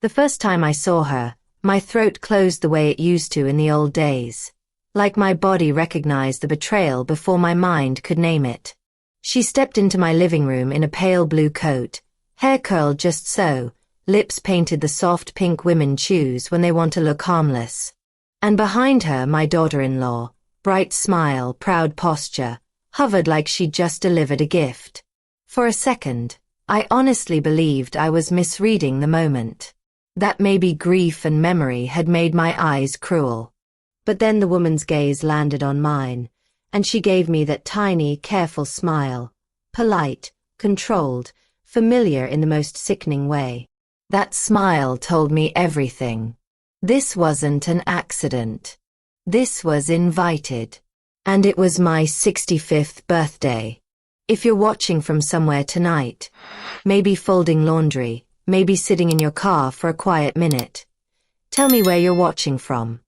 The first time I saw her, my throat closed the way it used to in the old days. Like my body recognized the betrayal before my mind could name it. She stepped into my living room in a pale blue coat, hair curled just so, lips painted the soft pink women choose when they want to look harmless. And behind her, my daughter-in-law, bright smile, proud posture, hovered like she'd just delivered a gift. For a second, I honestly believed I was misreading the moment. That maybe grief and memory had made my eyes cruel. But then the woman's gaze landed on mine, and she gave me that tiny, careful smile, polite, controlled, familiar in the most sickening way. That smile told me everything. This wasn't an accident. This was invited. And it was my 65th birthday. If you're watching from somewhere tonight, maybe folding laundry, maybe sitting in your car for a quiet minute, tell me where you're watching from.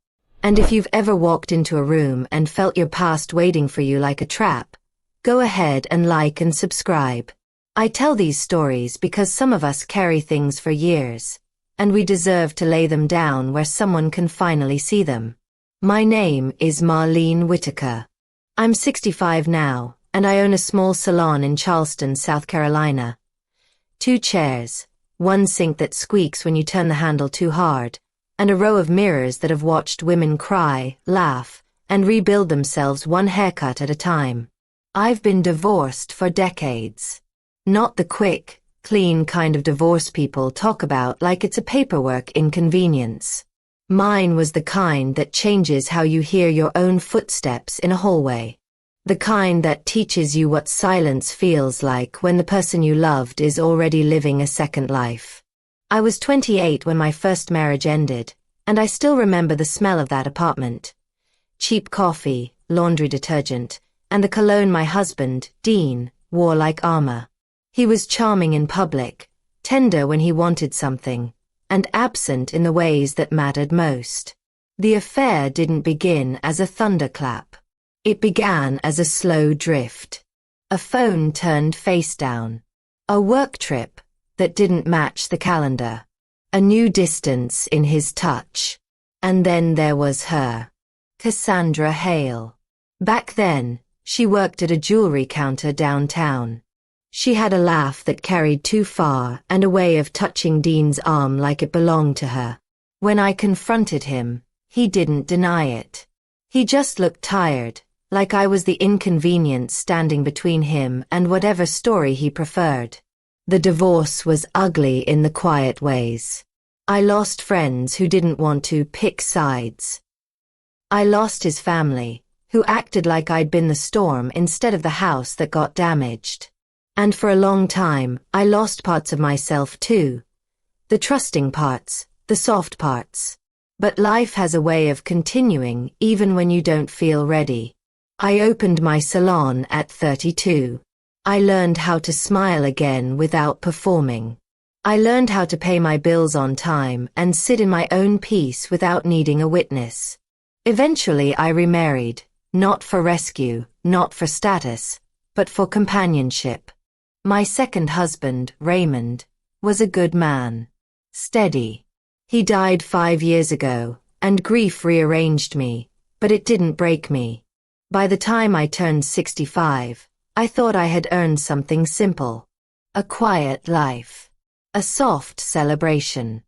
And if you've ever walked into a room and felt your past waiting for you like a trap, go ahead and like and subscribe. I tell these stories because some of us carry things for years, and we deserve to lay them down where someone can finally see them. My name is Marlene Whitaker. I'm 65 now, and I own a small salon in Charleston, South Carolina. 2 chairs, 1 sink that squeaks when you turn the handle too hard, and a row of mirrors that have watched women cry, laugh, and rebuild themselves one haircut at a time. I've been divorced for decades. Not the quick, clean kind of divorce people talk about like it's a paperwork inconvenience. Mine was the kind that changes how you hear your own footsteps in a hallway. The kind that teaches you what silence feels like when the person you loved is already living a second life. I was 28 when my first marriage ended, and I still remember the smell of that apartment. Cheap coffee, laundry detergent, and the cologne my husband, Dean, wore like armor. He was charming in public, tender when he wanted something, and absent in the ways that mattered most. The affair didn't begin as a thunderclap. It began as a slow drift. A phone turned face down. A work trip that didn't match the calendar. A new distance in his touch. And then there was her. Cassandra Hale. Back then, she worked at a jewelry counter downtown. She had a laugh that carried too far and a way of touching Dean's arm like it belonged to her. When I confronted him, he didn't deny it. He just looked tired, like I was the inconvenience standing between him and whatever story he preferred. The divorce was ugly in the quiet ways. I lost friends who didn't want to pick sides. I lost his family, who acted like I'd been the storm instead of the house that got damaged. And for a long time, I lost parts of myself too. The trusting parts, the soft parts. But life has a way of continuing even when you don't feel ready. I opened my salon at 32. I learned how to smile again without performing. I learned how to pay my bills on time and sit in my own peace without needing a witness. Eventually I remarried, not for rescue, not for status, but for companionship. My second husband, Raymond, was a good man. Steady. He died 5 years ago, and grief rearranged me, but it didn't break me. By the time I turned 65, I thought I had earned something simple. A quiet life. A soft celebration.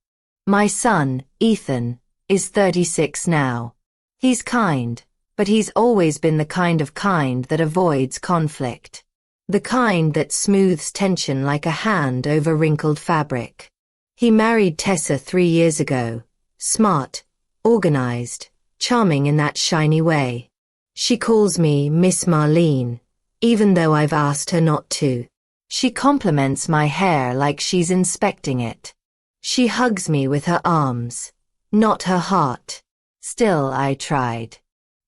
My son, Ethan, is 36 now. He's kind, but he's always been the kind that avoids conflict. The kind that smooths tension like a hand over wrinkled fabric. He married Tessa 3 years ago. Smart, organized, charming in that shiny way. She calls me Miss Marlene, even though I've asked her not to. She compliments my hair like she's inspecting it. She hugs me with her arms, not her heart. Still I tried.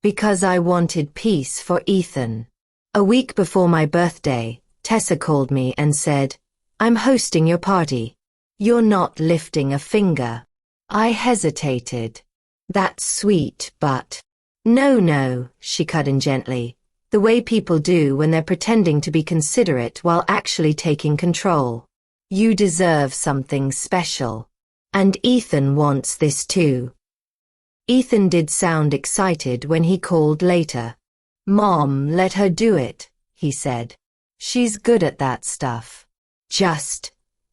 Because I wanted peace for Ethan. A week before my birthday, Tessa called me and said, "I'm hosting your party. You're not lifting a finger." I hesitated. That's sweet, but... No, she cut in gently, the way people do when they're pretending to be considerate while actually taking control. You deserve something special. And Ethan wants this too. Ethan did sound excited when he called later. Mom, let her do it, he said. She's good at that stuff. Just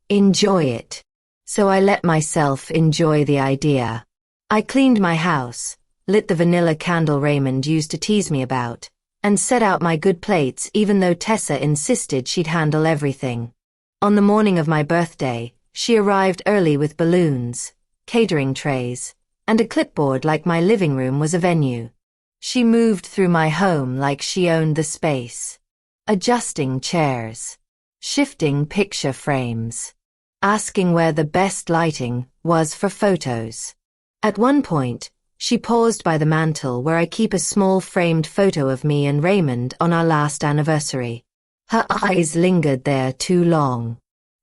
enjoy it. So I let myself enjoy the idea. I cleaned my house, lit the vanilla candle Raymond used to tease me about, and set out my good plates even though Tessa insisted she'd handle everything. On the morning of my birthday, she arrived early with balloons, catering trays, and a clipboard like my living room was a venue. She moved through my home like she owned the space, adjusting chairs, shifting picture frames, asking where the best lighting was for photos. At one point, she paused by the mantel where I keep a small framed photo of me and Raymond on our last anniversary. Her eyes lingered there too long.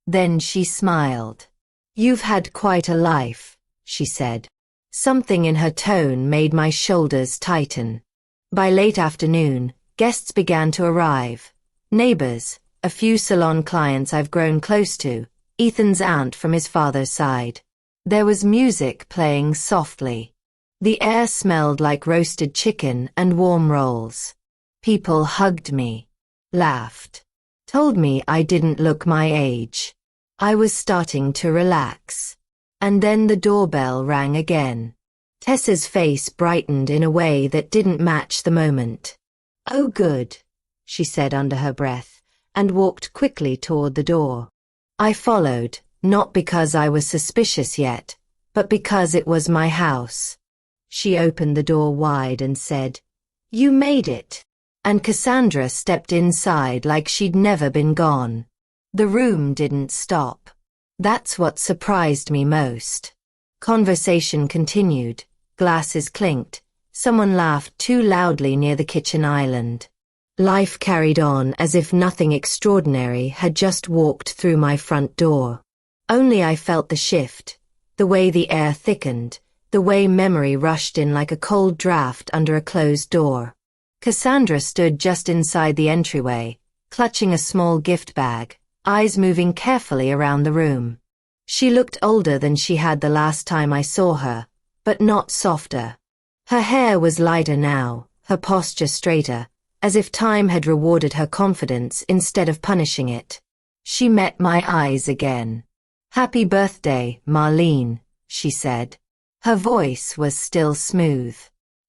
Then she smiled. You've had quite a life, she said. Something in her tone made my shoulders tighten. By late afternoon, guests began to arrive. Neighbors, a few salon clients I've grown close to, Ethan's aunt from his father's side. There was music playing softly. The air smelled like roasted chicken and warm rolls. People hugged me, laughed, told me I didn't look my age. I was starting to relax. And then the doorbell rang again. Tessa's face brightened in a way that didn't match the moment. Oh good, she said under her breath, and walked quickly toward the door. I followed, not because I was suspicious yet, but because it was my house. She opened the door wide and said, You made it. And Cassandra stepped inside like she'd never been gone. The room didn't stop. That's what surprised me most. Conversation continued, glasses clinked, someone laughed too loudly near the kitchen island. Life carried on as if nothing extraordinary had just walked through my front door. Only I felt the shift, the way the air thickened, the way memory rushed in like a cold draft under a closed door. Cassandra stood just inside the entryway, clutching a small gift bag, eyes moving carefully around the room. She looked older than she had the last time I saw her, but not softer. Her hair was lighter now, her posture straighter, as if time had rewarded her confidence instead of punishing it. She met my eyes again. Happy birthday, Marlene, she said. Her voice was still smooth,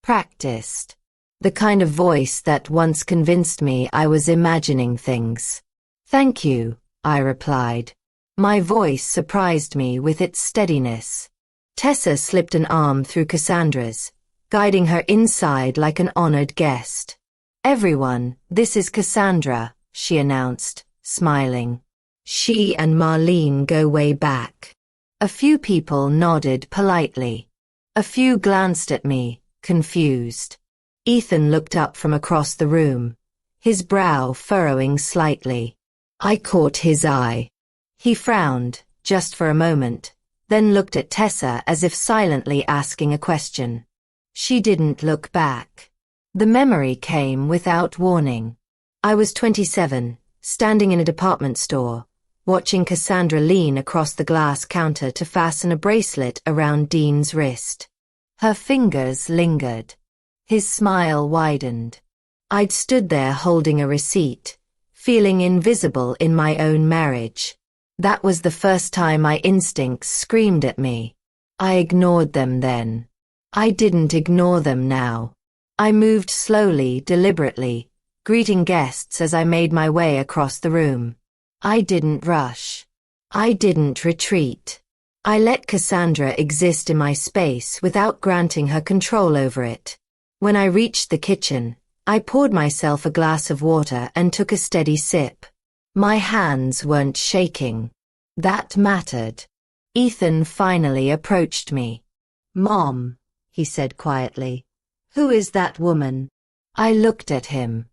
practiced. The kind of voice that once convinced me I was imagining things. Thank you, I replied. My voice surprised me with its steadiness. Tessa slipped an arm through Cassandra's, guiding her inside like an honored guest. Everyone, this is Cassandra, she announced, smiling. She and Marlene go way back. A few people nodded politely. A few glanced at me, confused. Ethan looked up from across the room, his brow furrowing slightly. I caught his eye. He frowned, just for a moment, then looked at Tessa as if silently asking a question. She didn't look back. The memory came without warning. I was 27, standing in a department store, watching Cassandra lean across the glass counter to fasten a bracelet around Dean's wrist. Her fingers lingered. His smile widened. I'd stood there holding a receipt, feeling invisible in my own marriage. That was the first time my instincts screamed at me. I ignored them then. I didn't ignore them now. I moved slowly, deliberately, greeting guests as I made my way across the room. I didn't rush. I didn't retreat. I let Cassandra exist in my space without granting her control over it. When I reached the kitchen, I poured myself a glass of water and took a steady sip. My hands weren't shaking. That mattered. Ethan finally approached me. Mom, he said quietly. Who is that woman? I looked at him.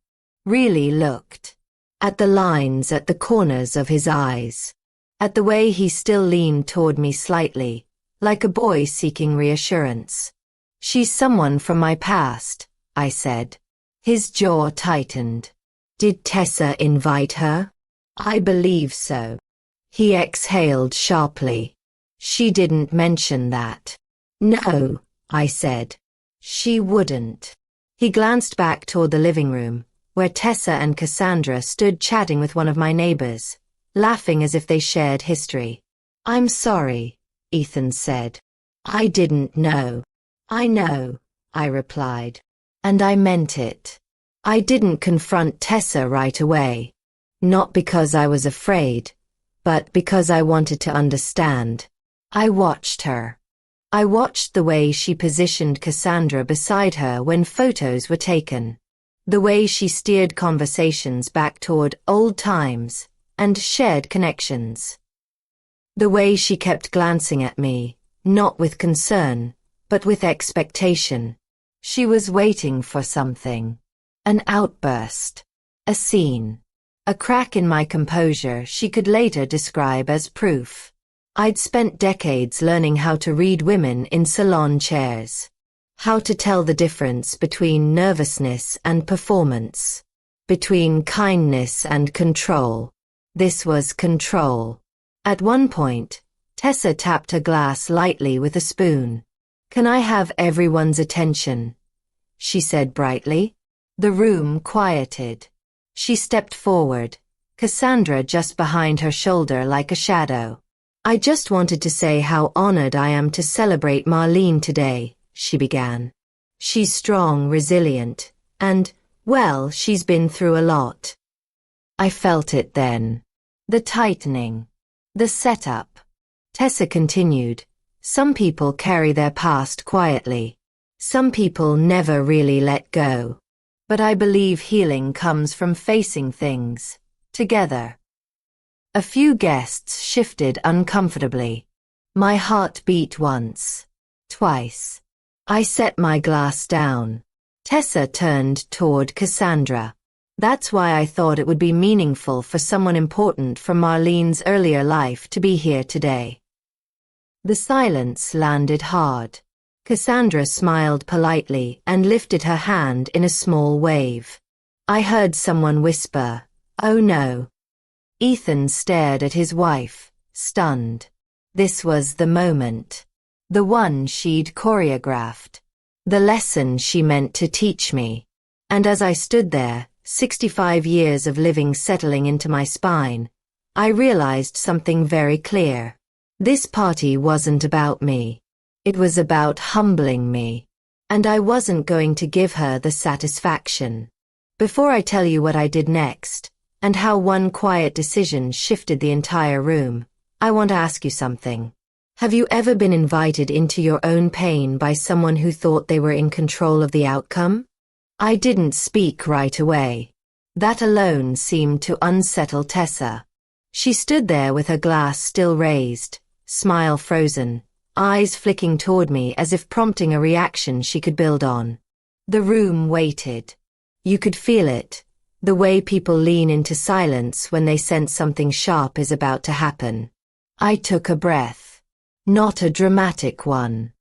Really looked. At the lines at the corners of his eyes. At the way he still leaned toward me slightly, like a boy seeking reassurance. She's someone from my past, I said. His jaw tightened. Did Tessa invite her? I believe so. He exhaled sharply. She didn't mention that. No, I said. She wouldn't. He glanced back toward the living room, where Tessa and Cassandra stood chatting with one of my neighbors, laughing as if they shared history. I'm sorry, Ethan said. I didn't know. I know, I replied. And I meant it. I didn't confront Tessa right away. Not because I was afraid, but because I wanted to understand. I watched her. I watched the way she positioned Cassandra beside her when photos were taken. The way she steered conversations back toward old times and shared connections. The way she kept glancing at me, not with concern, but with expectation. She was waiting for something. An outburst. A scene. A crack in my composure she could later describe as proof. I'd spent decades learning how to read women in salon chairs. How to tell the difference between nervousness and performance. Between kindness and control. This was control. At one point, Tessa tapped her glass lightly with a spoon. Can I have everyone's attention? She said brightly. The room quieted. She stepped forward, Cassandra just behind her shoulder like a shadow. I just wanted to say how honored I am to celebrate Marlene today, she began. She's strong, resilient, and, well, she's been through a lot. I felt it then. The tightening. The setup. Tessa continued. Some people carry their past quietly. Some people never really let go. But I believe healing comes from facing things together. A few guests shifted uncomfortably. My heart beat once, twice. I set my glass down. Tessa turned toward Cassandra. That's why I thought it would be meaningful for someone important from Marlene's earlier life to be here today. The silence landed hard. Cassandra smiled politely and lifted her hand in a small wave. I heard someone whisper, "Oh no." Ethan stared at his wife, stunned. This was the moment. The one she'd choreographed. The lesson she meant to teach me. And as I stood there, 65 years of living settling into my spine, I realized something very clear. This party wasn't about me. It was about humbling me. And I wasn't going to give her the satisfaction. Before I tell you what I did next, and how one quiet decision shifted the entire room, I want to ask you something. Have you ever been invited into your own pain by someone who thought they were in control of the outcome? I didn't speak right away. That alone seemed to unsettle Tessa. She stood there with her glass still raised, smile frozen, eyes flicking toward me as if prompting a reaction she could build on. The room waited. You could feel it. The way people lean into silence when they sense something sharp is about to happen. I took a breath. Not a dramatic one.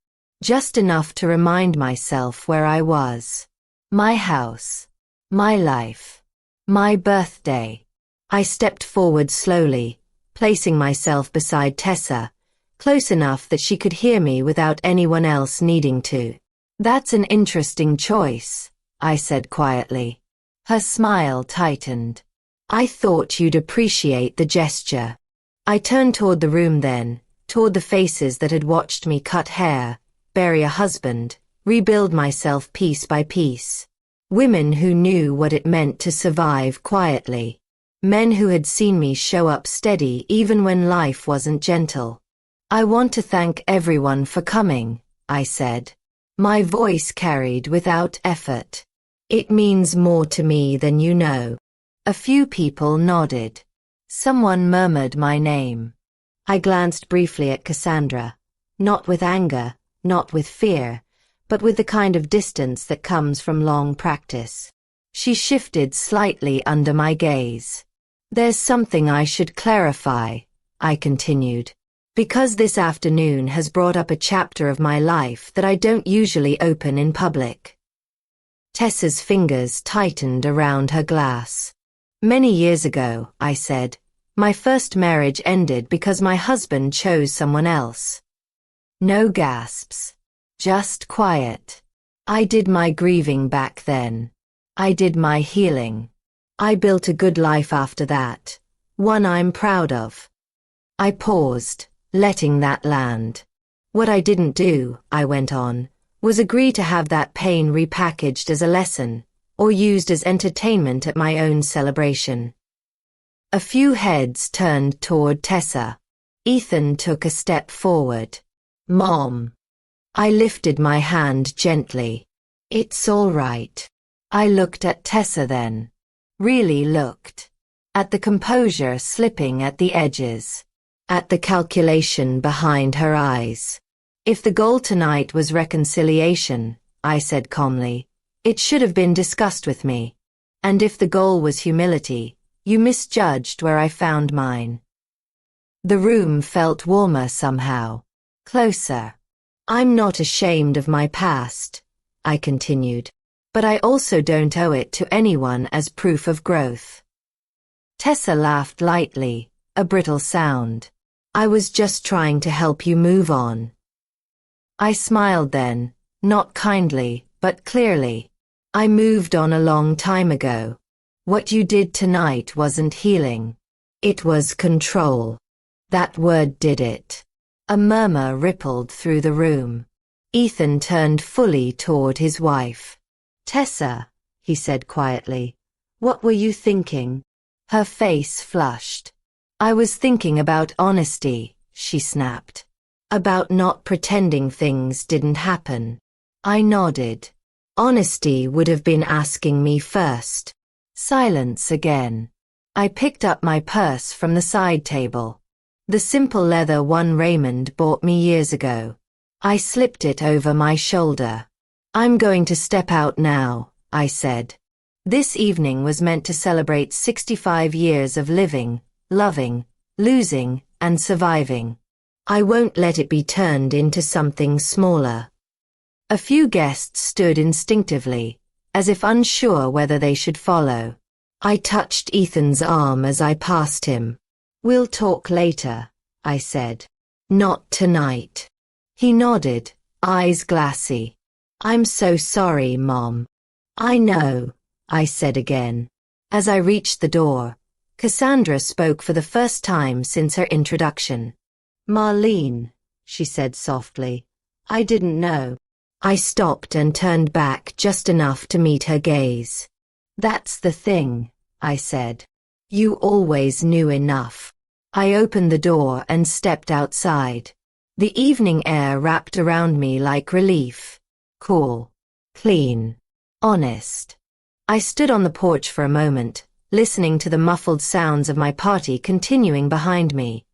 Just enough to remind myself where I was. My house. My life. My birthday. I stepped forward slowly, placing myself beside Tessa, close enough that she could hear me without anyone else needing to. That's an interesting choice, I said quietly. Her smile tightened. I thought you'd appreciate the gesture. I turned toward the room then, toward the faces that had watched me cut hair, bury a husband, rebuild myself piece by piece. Women who knew what it meant to survive quietly. Men who had seen me show up steady even when life wasn't gentle. I want to thank everyone for coming, I said. My voice carried without effort. It means more to me than you know. A few people nodded. Someone murmured my name. I glanced briefly at Cassandra, not with anger, not with fear, but with the kind of distance that comes from long practice. She shifted slightly under my gaze. There's something I should clarify, I continued, because this afternoon has brought up a chapter of my life that I don't usually open in public. Tessa's fingers tightened around her glass. Many years ago, I said, My first marriage ended because my husband chose someone else. No gasps. Just quiet. I did my grieving back then. I did my healing. I built a good life after that, one I'm proud of. I paused, letting that land. What I didn't do, I went on, was agree to have that pain repackaged as a lesson, or used as entertainment at my own celebration. A few heads turned toward Tessa. Ethan took a step forward. Mom. I lifted my hand gently. It's all right. I looked at Tessa then. Really looked. At the composure slipping at the edges. At the calculation behind her eyes. If the goal tonight was reconciliation, I said calmly, it should have been discussed with me. And if the goal was humility, you misjudged where I found mine. The room felt warmer somehow. Closer. I'm not ashamed of my past, I continued, but I also don't owe it to anyone as proof of growth. Tessa laughed lightly, a brittle sound. I was just trying to help you move on. I smiled then, not kindly, but clearly. I moved on a long time ago. What you did tonight wasn't healing. It was control. That word did it. A murmur rippled through the room. Ethan turned fully toward his wife. Tessa, he said quietly, what were you thinking? Her face flushed. I was thinking about honesty, she snapped. About not pretending things didn't happen. I nodded. Honesty would have been asking me first. Silence again. I picked up my purse from the side table. The simple leather one Raymond bought me years ago. I slipped it over my shoulder. I'm going to step out now, I said. This evening was meant to celebrate 65 years of living, loving, losing, and surviving. I won't let it be turned into something smaller. A few guests stood instinctively, as if unsure whether they should follow. I touched Ethan's arm as I passed him. We'll talk later, I said. Not tonight. He nodded, eyes glassy. I'm so sorry, Mom. I know, I said again. As I reached the door, Cassandra spoke for the first time since her introduction. Marlene, she said softly. I didn't know. I stopped and turned back just enough to meet her gaze. That's the thing, I said. You always knew enough. I opened the door and stepped outside. The evening air wrapped around me like relief. Cool. Clean. Honest. I stood on the porch for a moment, listening to the muffled sounds of my party continuing behind me.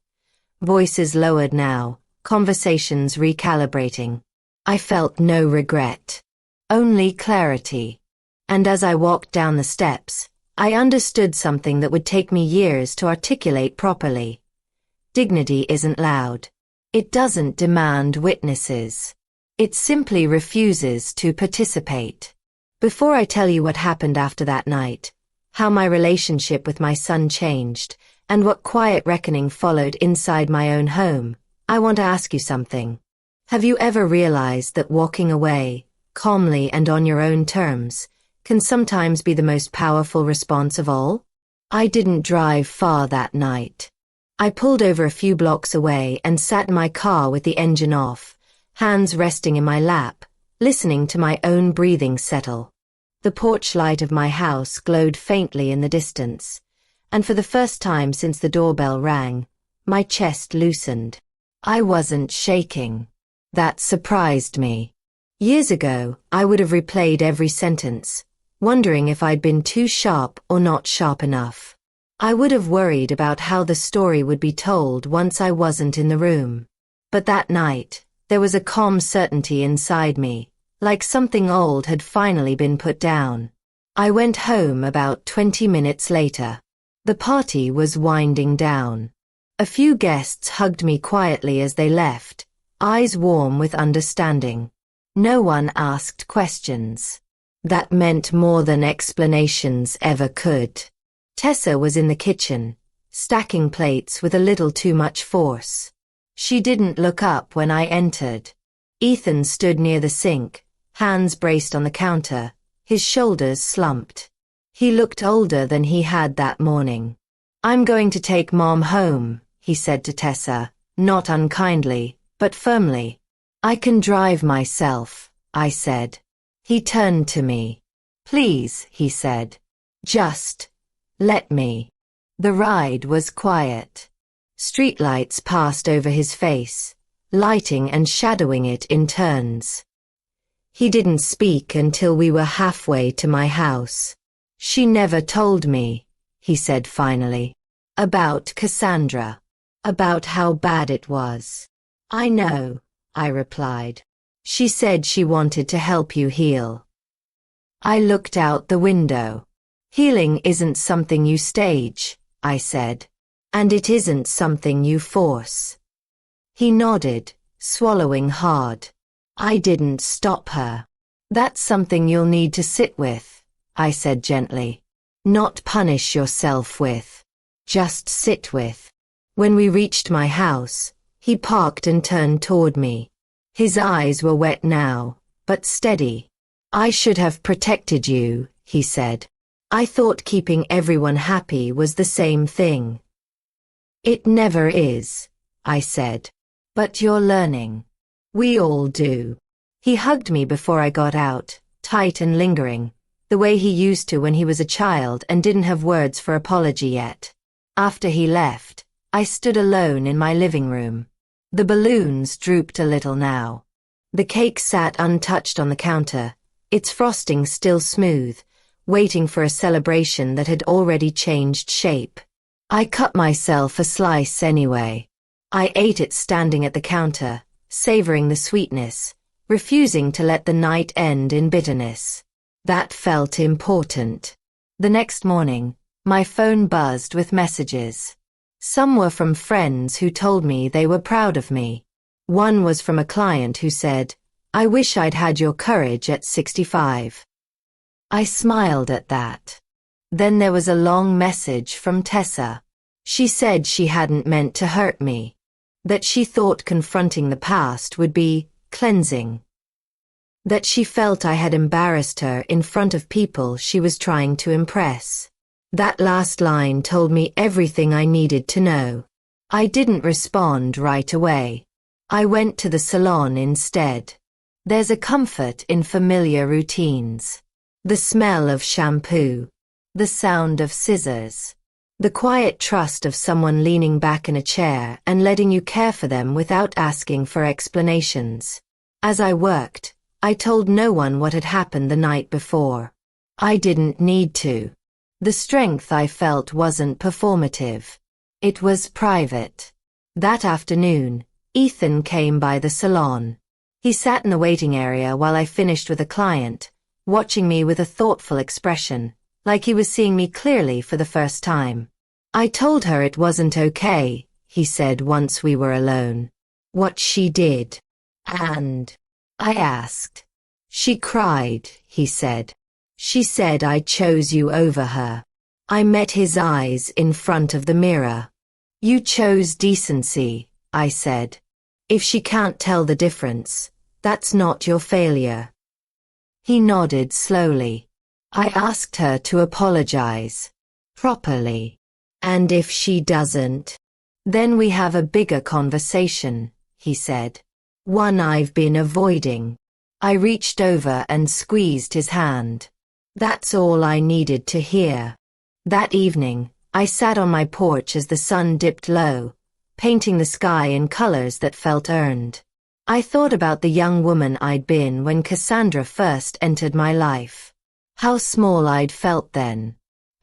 Voices lowered now, conversations recalibrating. I felt no regret. Only clarity. And as I walked down the steps, I understood something that would take me years to articulate properly. Dignity isn't loud. It doesn't demand witnesses. It simply refuses to participate. Before I tell you what happened after that night, how my relationship with my son changed, and what quiet reckoning followed inside my own home, I want to ask you something. Have you ever realized that walking away, calmly and on your own terms, can sometimes be the most powerful response of all? I didn't drive far that night. I pulled over a few blocks away and sat in my car with the engine off, hands resting in my lap, listening to my own breathing settle. The porch light of my house glowed faintly in the distance, and for the first time since the doorbell rang, my chest loosened. I wasn't shaking. That surprised me. Years ago, I would have replayed every sentence, wondering if I'd been too sharp or not sharp enough. I would have worried about how the story would be told once I wasn't in the room. But that night, there was a calm certainty inside me, like something old had finally been put down. I went home about 20 minutes later. The party was winding down. A few guests hugged me quietly as they left, eyes warm with understanding. No one asked questions. That meant more than explanations ever could. Tessa was in the kitchen, stacking plates with a little too much force. She didn't look up when I entered. Ethan stood near the sink, hands braced on the counter, his shoulders slumped. He looked older than he had that morning. "I'm going to take Mom home," he said to Tessa, not unkindly, but firmly. "I can drive myself," I said. He turned to me. "Please," he said. "Just let me." The ride was quiet. Streetlights passed over his face, lighting and shadowing it in turns. He didn't speak until we were halfway to my house. "She never told me," he said finally. "About Cassandra. About how bad it was." "I know," I replied. "She said she wanted to help you heal." I looked out the window. "Healing isn't something you stage," I said. "And it isn't something you force." He nodded, swallowing hard. I didn't stop her. "That's something you'll need to sit with," I said gently. "Not punish yourself with. Just sit with." When we reached my house, he parked and turned toward me. His eyes were wet now, but steady. "I should have protected you," he said. "I thought keeping everyone happy was the same thing." "It never is," I said. "But you're learning. We all do." He hugged me before I got out, tight and lingering, the way he used to when he was a child and didn't have words for apology yet. After he left, I stood alone in my living room. The balloons drooped a little now. The cake sat untouched on the counter, its frosting still smooth, waiting for a celebration that had already changed shape. I cut myself a slice anyway. I ate it standing at the counter, savoring the sweetness, refusing to let the night end in bitterness. That felt important. The next morning, my phone buzzed with messages. Some were from friends who told me they were proud of me. One was from a client who said, "I wish I'd had your courage at 65. I smiled at that. Then there was a long message from Tessa. She said she hadn't meant to hurt me. That she thought confronting the past would be cleansing. That she felt I had embarrassed her in front of people she was trying to impress. That last line told me everything I needed to know. I didn't respond right away. I went to the salon instead. There's a comfort in familiar routines. The smell of shampoo. The sound of scissors. The quiet trust of someone leaning back in a chair and letting you care for them without asking for explanations. As I worked, I told no one what had happened the night before. I didn't need to. The strength I felt wasn't performative. It was private. That afternoon, Ethan came by the salon. He sat in the waiting area while I finished with a client, watching me with a thoughtful expression, like he was seeing me clearly for the first time. "I told her it wasn't okay," he said once we were alone. "What she did." "And?" I asked. "She cried," he said. "She said I chose you over her." I met his eyes in front of the mirror. "You chose decency," I said. "If she can't tell the difference, that's not your failure." He nodded slowly. "I asked her to apologize. Properly. And if she doesn't, then we have a bigger conversation," he said. "One I've been avoiding." I reached over and squeezed his hand. That's all I needed to hear. That evening, I sat on my porch as the sun dipped low, painting the sky in colors that felt earned. I thought about the young woman I'd been when Cassandra first entered my life. How small I'd felt then.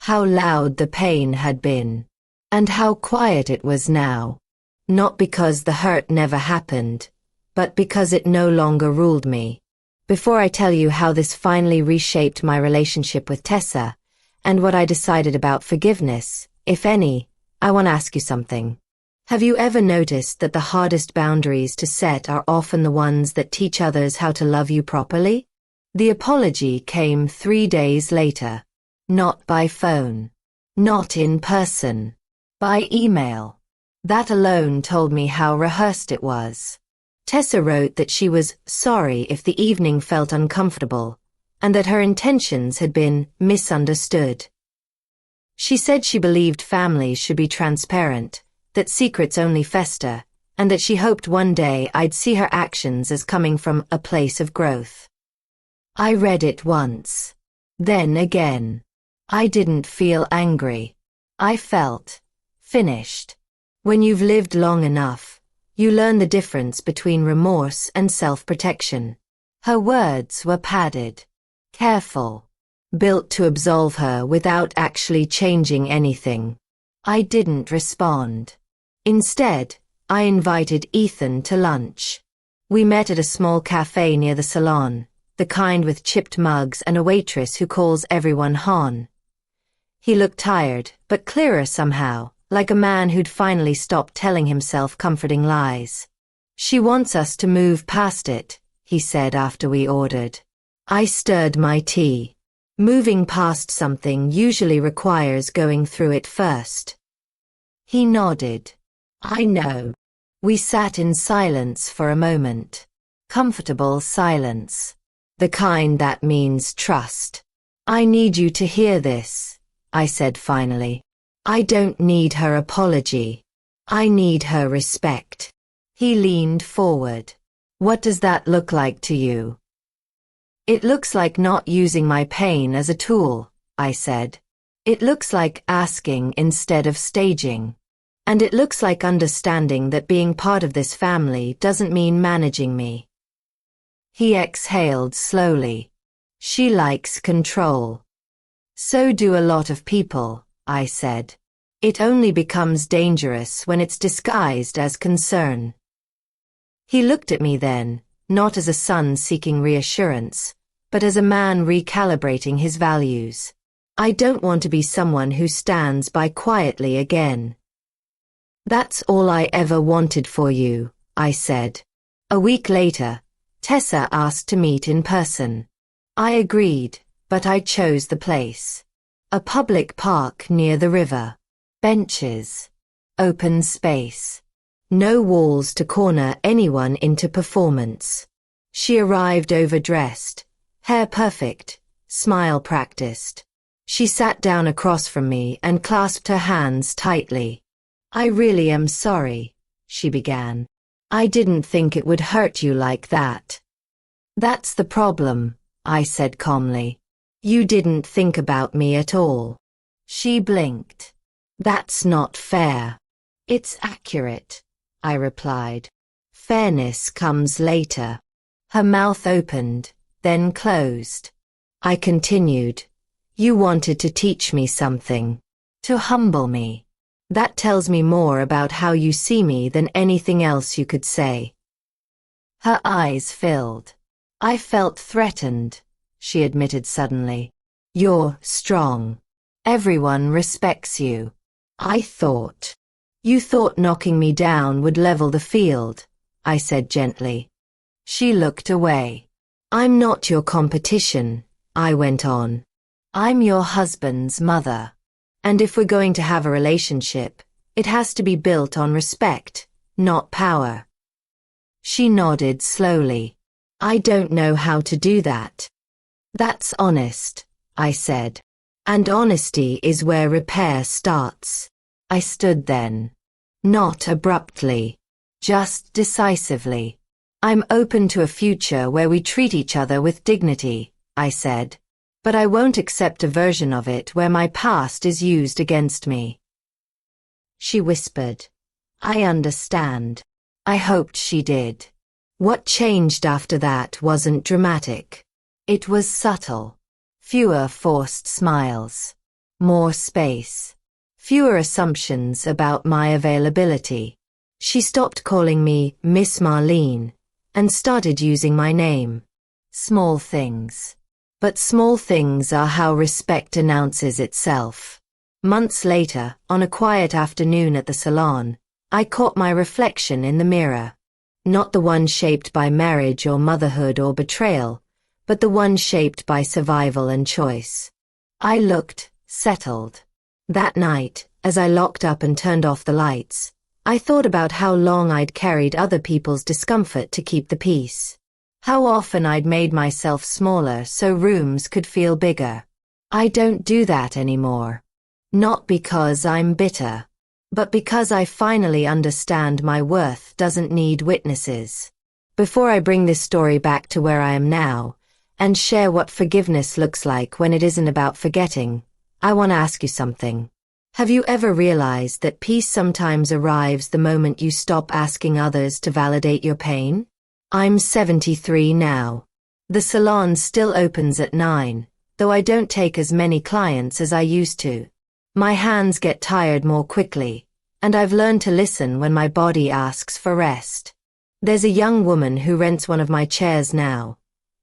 How loud the pain had been. And how quiet it was now. Not because the hurt never happened, but because it no longer ruled me. Before I tell you how this finally reshaped my relationship with Tessa, and what I decided about forgiveness, if any, I want to ask you something. Have you ever noticed that the hardest boundaries to set are often the ones that teach others how to love you properly? The apology came 3 days later. Not by phone. Not in person. By email. That alone told me how rehearsed it was. Tessa wrote that she was sorry if the evening felt uncomfortable, and that her intentions had been misunderstood. She said she believed families should be transparent, that secrets only fester, and that she hoped one day I'd see her actions as coming from a place of growth. I read it once. Then again. I didn't feel angry. I felt finished. When you've lived long enough, you learn the difference between remorse and self-protection. Her words were padded, careful, built to absolve her without actually changing anything. I didn't respond. Instead, I invited Ethan to lunch. We met at a small cafe near the salon, the kind with chipped mugs and a waitress who calls everyone Han. He looked tired, but clearer somehow, like a man who'd finally stopped telling himself comforting lies. She wants us to move past it, he said after we ordered. I stirred my tea. Moving past something usually requires going through it first. He nodded. I know. We sat in silence for a moment. Comfortable silence. The kind that means trust. I need you to hear this, I said finally. I don't need her apology. I need her respect. He leaned forward. What does that look like to you? It looks like not using my pain as a tool, I said. It looks like asking instead of staging. And it looks like understanding that being part of this family doesn't mean managing me. He exhaled slowly. She likes control. So do a lot of people, I said. It only becomes dangerous when it's disguised as concern. He looked at me then, not as a son seeking reassurance, but as a man recalibrating his values. I don't want to be someone who stands by quietly again. That's all I ever wanted for you, I said. A week later, Tessa asked to meet in person. I agreed, but I chose the place. A public park near the river. Benches. Open space. No walls to corner anyone into performance. She arrived overdressed, hair perfect, smile practiced. She sat down across from me and clasped her hands tightly. I really am sorry, she began. I didn't think it would hurt you like that. That's the problem, I said calmly. You didn't think about me at all. She blinked. That's not fair. It's accurate, I replied. Fairness comes later. Her mouth opened, then closed. I continued. You wanted to teach me something. To humble me. That tells me more about how you see me than anything else you could say. Her eyes filled. I felt threatened, she admitted suddenly. You're strong. Everyone respects you. I thought. You thought knocking me down would level the field, I said gently. She looked away. I'm not your competition, I went on. I'm your husband's mother. And if we're going to have a relationship, it has to be built on respect, not power. She nodded slowly. I don't know how to do that. That's honest, I said. And honesty is where repair starts. I stood then. Not abruptly. Just decisively. I'm open to a future where we treat each other with dignity, I said. But I won't accept a version of it where my past is used against me. She whispered. I understand. I hoped she did. What changed after that wasn't dramatic. It was subtle. Fewer forced smiles. More space. Fewer assumptions about my availability. She stopped calling me Miss Marlene and started using my name. Small things. But small things are how respect announces itself. Months later, on a quiet afternoon at the salon, I caught my reflection in the mirror. Not the one shaped by marriage or motherhood or betrayal, but the one shaped by survival and choice. I looked settled. That night, As I locked up and turned off the lights, I thought about how long I'd carried other people's discomfort to keep the peace. How often I'd made myself smaller so rooms could feel bigger. I don't do that anymore. Not because I'm bitter, but because I finally understand my worth doesn't need witnesses. Before I bring this story back to where I am now, and share what forgiveness looks like when it isn't about forgetting, I want to ask you something. Have you ever realized that peace sometimes arrives the moment you stop asking others to validate your pain? I'm 73 now. The salon still opens at 9, though I don't take as many clients as I used to. My hands get tired more quickly, and I've learned to listen when my body asks for rest. There's a young woman who rents one of my chairs now.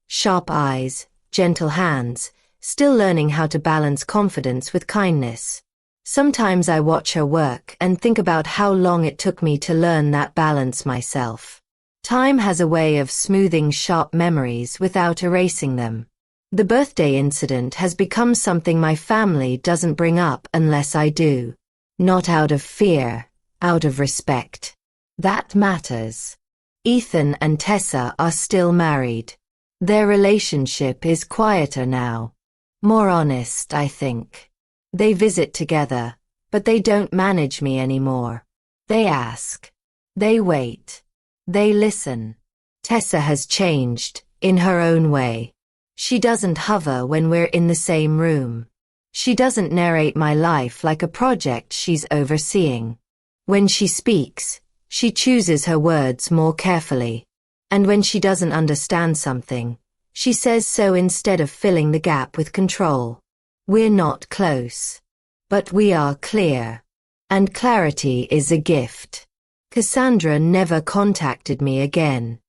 Sharp eyes, gentle hands, still learning how to balance confidence with kindness. Sometimes I watch her work and think about how long it took me to learn that balance myself. Time has a way of smoothing sharp memories without erasing them. The birthday incident has become something my family doesn't bring up unless I do. Not out of fear, out of respect. That matters. Ethan and Tessa are still married. Their relationship is quieter now. More honest, I think. They visit together, but they don't manage me anymore. They ask. They wait. They listen. Tessa has changed, in her own way. She doesn't hover when we're in the same room. She doesn't narrate my life like a project she's overseeing. When she speaks, she chooses her words more carefully. And when she doesn't understand something, she says so instead of filling the gap with control. We're not close, but we are clear. And clarity is a gift. Cassandra never contacted me again.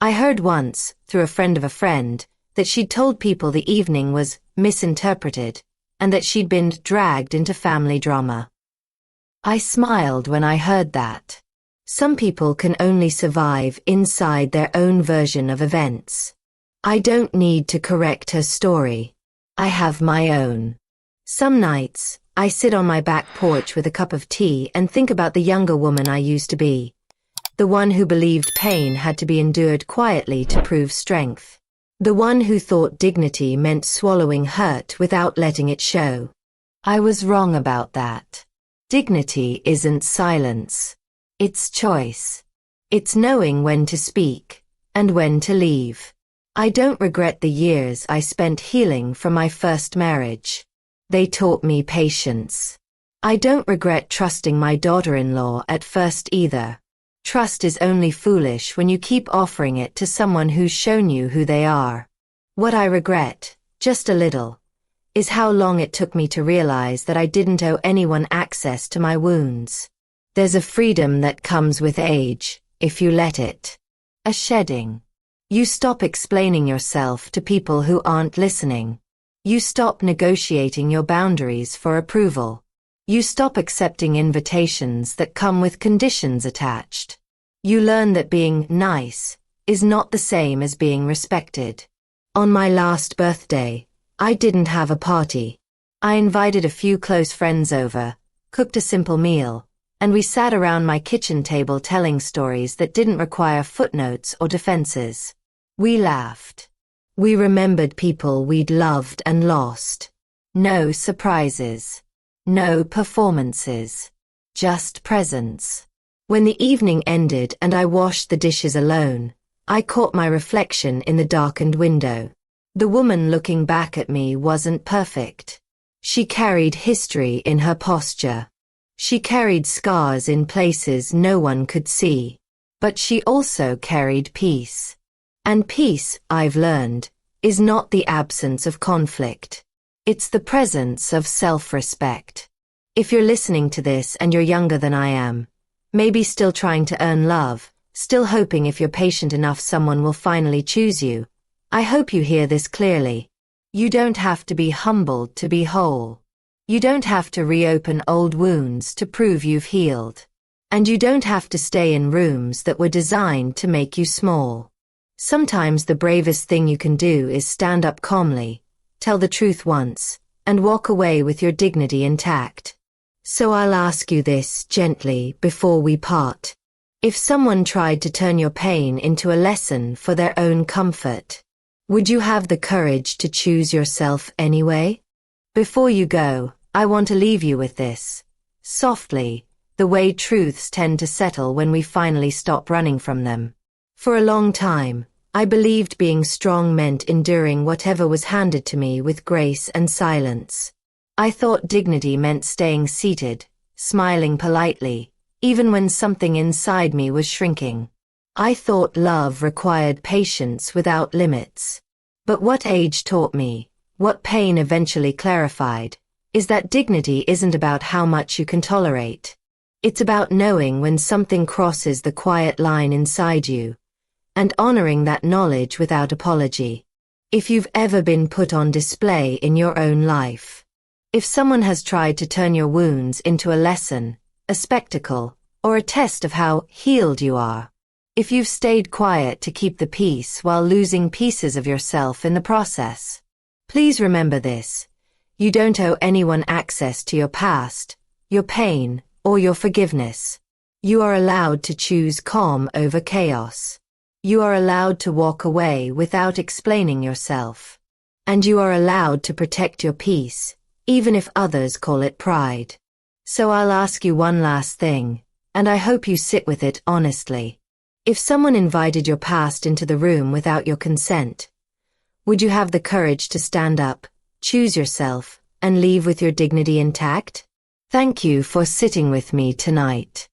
I heard once, through a friend of a friend, that she'd told people the evening was misinterpreted, and that she'd been dragged into family drama. I smiled when I heard that. Some people can only survive inside their own version of events. I don't need to correct her story. I have my own. Some nights, I sit on my back porch with a cup of tea and think about the younger woman I used to be. The one who believed pain had to be endured quietly to prove strength. The one who thought dignity meant swallowing hurt without letting it show. I was wrong about that. Dignity isn't silence. It's choice. It's knowing when to speak, and when to leave. I don't regret the years I spent healing from my first marriage. They taught me patience. I don't regret trusting my daughter-in-law at first either. Trust is only foolish when you keep offering it to someone who's shown you who they are. What I regret, just a little, is how long it took me to realize that I didn't owe anyone access to my wounds. There's a freedom that comes with age, if you let it. A shedding. You stop explaining yourself to people who aren't listening. You stop negotiating your boundaries for approval. You stop accepting invitations that come with conditions attached. You learn that being nice is not the same as being respected. On my last birthday, I didn't have a party. I invited a few close friends over, cooked a simple meal, and we sat around my kitchen table telling stories that didn't require footnotes or defenses. We laughed. We remembered people we'd loved and lost. No surprises. No performances. Just presence. When the evening ended and I washed the dishes alone, I caught my reflection in the darkened window. The woman looking back at me wasn't perfect. She carried history in her posture. She carried scars in places no one could see. But she also carried peace. And peace, I've learned, is not the absence of conflict. It's the presence of self-respect. If you're listening to this and you're younger than I am, maybe still trying to earn love, still hoping if you're patient enough someone will finally choose you, I hope you hear this clearly. You don't have to be humbled to be whole. You don't have to reopen old wounds to prove you've healed. And you don't have to stay in rooms that were designed to make you small. Sometimes the bravest thing you can do is stand up calmly, tell the truth once, and walk away with your dignity intact. So I'll ask you this gently before we part. If someone tried to turn your pain into a lesson for their own comfort, would you have the courage to choose yourself anyway? Before you go, I want to leave you with this. Softly, the way truths tend to settle when we finally stop running from them. For a long time, I believed being strong meant enduring whatever was handed to me with grace and silence. I thought dignity meant staying seated, smiling politely, even when something inside me was shrinking. I thought love required patience without limits. But what age taught me, what pain eventually clarified, is that dignity isn't about how much you can tolerate. It's about knowing when something crosses the quiet line inside you, and honoring that knowledge without apology. If you've ever been put on display in your own life, if someone has tried to turn your wounds into a lesson, a spectacle, or a test of how healed you are, if you've stayed quiet to keep the peace while losing pieces of yourself in the process, please remember this. You don't owe anyone access to your past, your pain, or your forgiveness. You are allowed to choose calm over chaos. You are allowed to walk away without explaining yourself. And you are allowed to protect your peace, even if others call it pride. So I'll ask you one last thing, and I hope you sit with it honestly. If someone invited your past into the room without your consent, would you have the courage to stand up, choose yourself, and leave with your dignity intact? Thank you for sitting with me tonight.